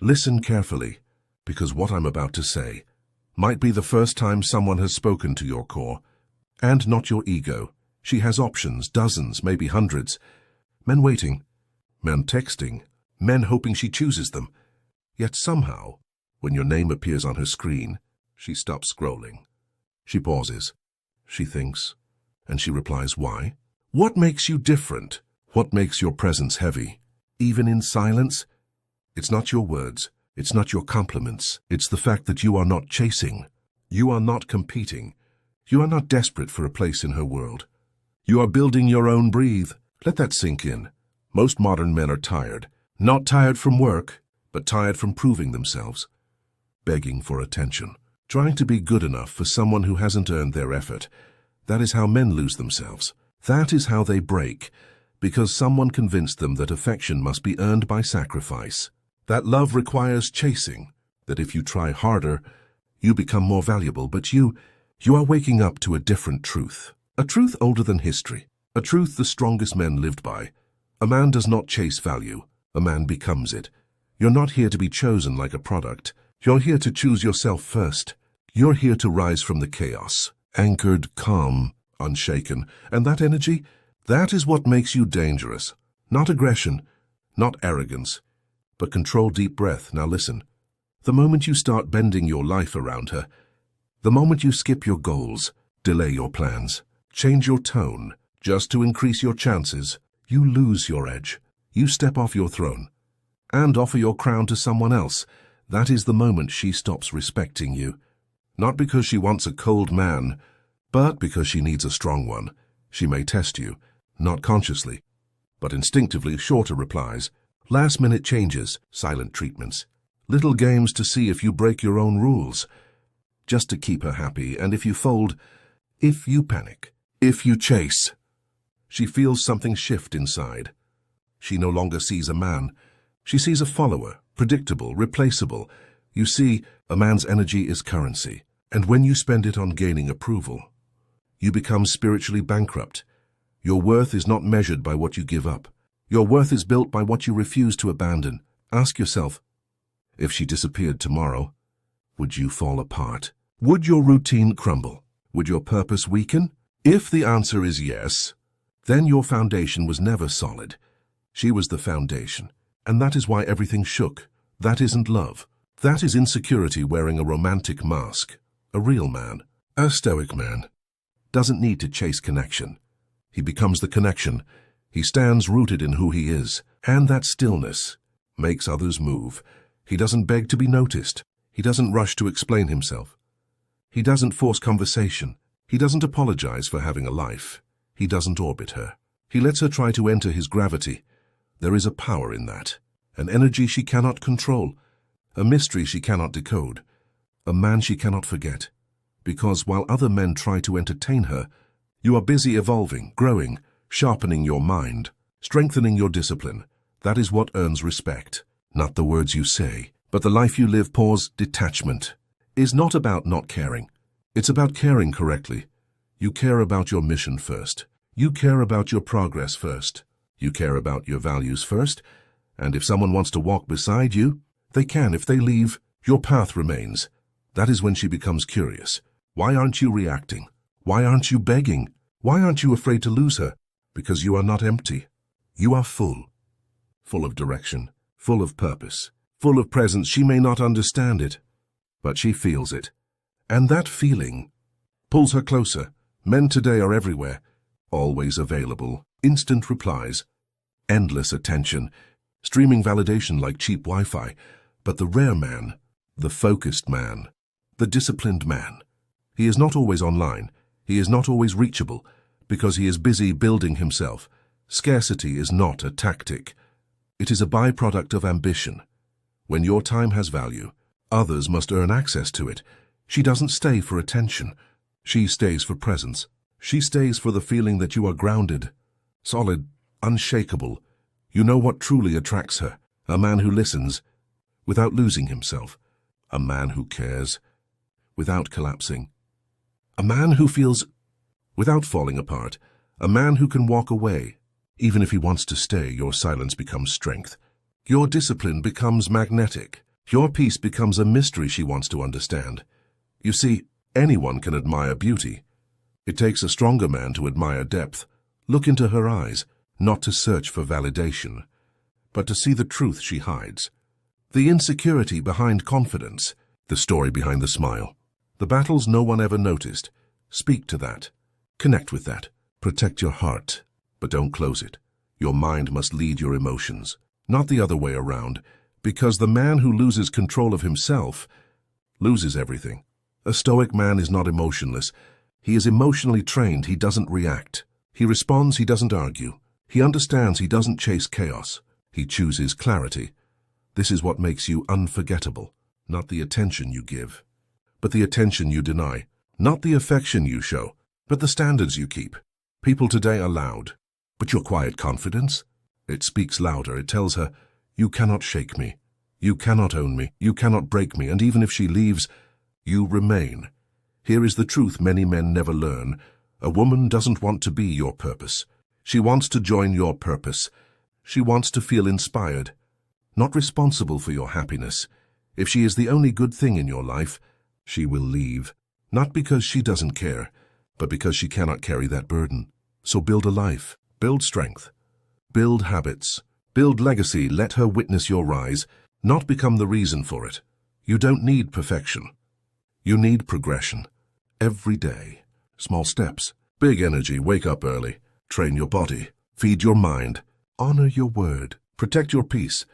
Listen carefully, because what I'm about to say might be the first time someone has spoken to your core, and not your ego. She has options, dozens, maybe hundreds. Men waiting, men texting, men hoping she chooses them. Yet somehow, when your name appears on her screen, she stops scrolling. She pauses, she thinks, and she replies, why? What makes you different? What makes your presence heavy? Even in silence? It's not your words, it's not your compliments, it's the fact that you are not chasing. You are not competing. You are not desperate for a place in her world. You are building your own breathe. Let that sink in. Most modern men are tired. Not tired from work, but tired from proving themselves. Begging for attention. Trying to be good enough for someone who hasn't earned their effort. That is how men lose themselves. That is how they break, because someone convinced them that affection must be earned by sacrifice. That love requires chasing. That if you try harder, you become more valuable, but you are waking up to a different truth. A truth older than history. A truth the strongest men lived by. A man does not chase value. A man becomes it. You're not here to be chosen like a product. You're here to choose yourself first. You're here to rise from the chaos, anchored, calm, unshaken. And that energy, that is what makes you dangerous. Not aggression, not arrogance, but control. Deep breath. Now listen. The moment you start bending your life around her, the moment you skip your goals, delay your plans, change your tone, just to increase your chances, you lose your edge. You step off your throne and offer your crown to someone else. That is the moment she stops respecting you. Not because she wants a cold man, but because she needs a strong one. She may test you, not consciously, but instinctively. Shorter replies, last-minute changes, silent treatments, little games to see if you break your own rules, just to keep her happy. And if you fold, if you panic, if you chase, she feels something shift inside. She no longer sees a man. She sees a follower, predictable, replaceable. You see, a man's energy is currency, and when you spend it on gaining approval, you become spiritually bankrupt. Your worth is not measured by what you give up. Your worth is built by what you refuse to abandon. Ask yourself, if she disappeared tomorrow, would you fall apart? Would your routine crumble? Would your purpose weaken? If the answer is yes, then your foundation was never solid. She was the foundation, and that is why everything shook. That isn't love. That is insecurity wearing a romantic mask. A real man, a stoic man, doesn't need to chase connection. He becomes the connection. He stands rooted in who he is, and that stillness makes others move. He doesn't beg to be noticed. He doesn't rush to explain himself. He doesn't force conversation. He doesn't apologize for having a life. He doesn't orbit her. He lets her try to enter his gravity. There is a power in that, an energy she cannot control, a mystery she cannot decode, a man she cannot forget. Because while other men try to entertain her, you are busy evolving, growing, sharpening your mind, strengthening your discipline. That is what earns respect. Not the words you say, but the life you live. Pause. Detachment is not about not caring. It's about caring correctly. You care about your mission first. You care about your progress first. You care about your values first. And if someone wants to walk beside you, they can. If they leave, your path remains. That is when she becomes curious. Why aren't you reacting? Why aren't you begging? Why aren't you afraid to lose her? Because you are not empty. You are full. Full of direction, full of purpose, full of presence. She may not understand it, but she feels it. And that feeling pulls her closer. Men today are everywhere, always available, instant replies, endless attention, streaming validation like cheap Wi-Fi. But the rare man, the focused man, the disciplined man, he is not always online. He is not always reachable because he is busy building himself. Scarcity is not a tactic. It is a byproduct of ambition. When your time has value, others must earn access to it. She doesn't stay for attention. She stays for presence. She stays for the feeling that you are grounded, solid, unshakable. You know what truly attracts her. A man who listens without losing himself. A man who cares without collapsing. A man who feels without falling apart. A man who can walk away. Even if he wants to stay, your silence becomes strength. Your discipline becomes magnetic. Your peace becomes a mystery she wants to understand. You see, anyone can admire beauty. It takes a stronger man to admire depth. Look into her eyes, not to search for validation, but to see the truth she hides. The insecurity behind confidence, the story behind the smile. The battles no one ever noticed. Speak to that. Connect with that. Protect your heart, but don't close it. Your mind must lead your emotions, not the other way around, because the man who loses control of himself loses everything. A stoic man is not emotionless. He is emotionally trained. He doesn't react. He responds. He doesn't argue. He understands. He doesn't chase chaos. He chooses clarity. This is what makes you unforgettable, not the attention you give, but the attention you deny, not the affection you show, but the standards you keep. People today are loud, but your quiet confidence, it speaks louder. It tells her, you cannot shake me, you cannot own me, you cannot break me, and even if she leaves, you remain. Here is the truth many men never learn. A woman doesn't want to be your purpose. She wants to join your purpose. She wants to feel inspired, not responsible for your happiness. If she is the only good thing in your life, she will leave, not because she doesn't care, but because she cannot carry that burden. So build a life, build strength, build habits, build legacy. Let her witness your rise, not become the reason for it. You don't need perfection. You need progression. Every day, small steps, big energy. Wake up early, train your body, feed your mind, honor your word, protect your peace.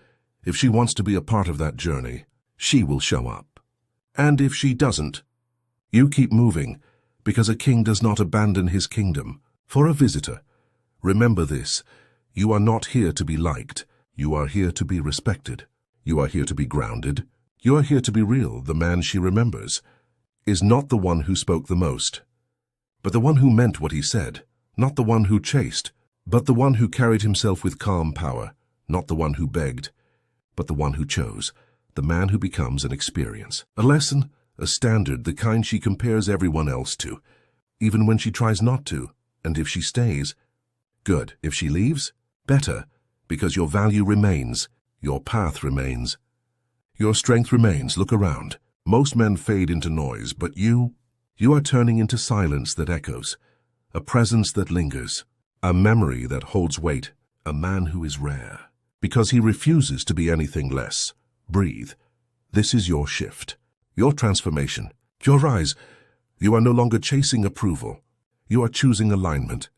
If she wants to be a part of that journey, she will show up. And if she doesn't, you keep moving, because a king does not abandon his kingdom for a visitor. Remember this, you are not here to be liked, you are here to be respected. You are here to be grounded, you are here to be real. The man she remembers is not the one who spoke the most, but the one who meant what he said, not the one who chased, but the one who carried himself with calm power, not the one who begged, but the one who chose, the man who becomes an experience, a lesson, a standard, the kind she compares everyone else to, even when she tries not to. And if she stays, good. If she leaves, better, because your value remains, your path remains, your strength remains. Look around. Most men fade into noise, but you are turning into silence that echoes, a presence that lingers, a memory that holds weight, a man who is rare, because he refuses to be anything less. Breathe. This is your shift, your transformation, your rise. You are no longer chasing approval. You are choosing alignment.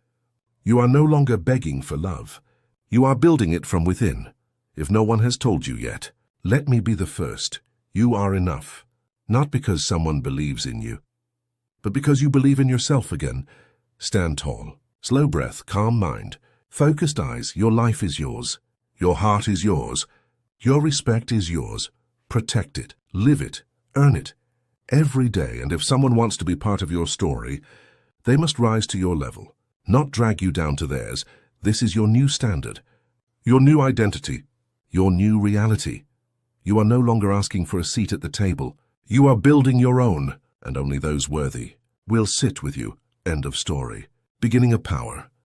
You are no longer begging for love. You are building it from within. If no one has told you yet, let me be the first. You are enough, not because someone believes in you, but because you believe in yourself again. Stand tall, slow breath, calm mind, focused eyes. Your life is yours. Your heart is yours. Your respect is yours. Protect it, live it, earn it, every day. And if someone wants to be part of your story, they must rise to your level, not drag you down to theirs. This is your new standard, your new identity, your new reality. You are no longer asking for a seat at the table. You are building your own, and only those worthy will sit with you. End of story. Beginning of power.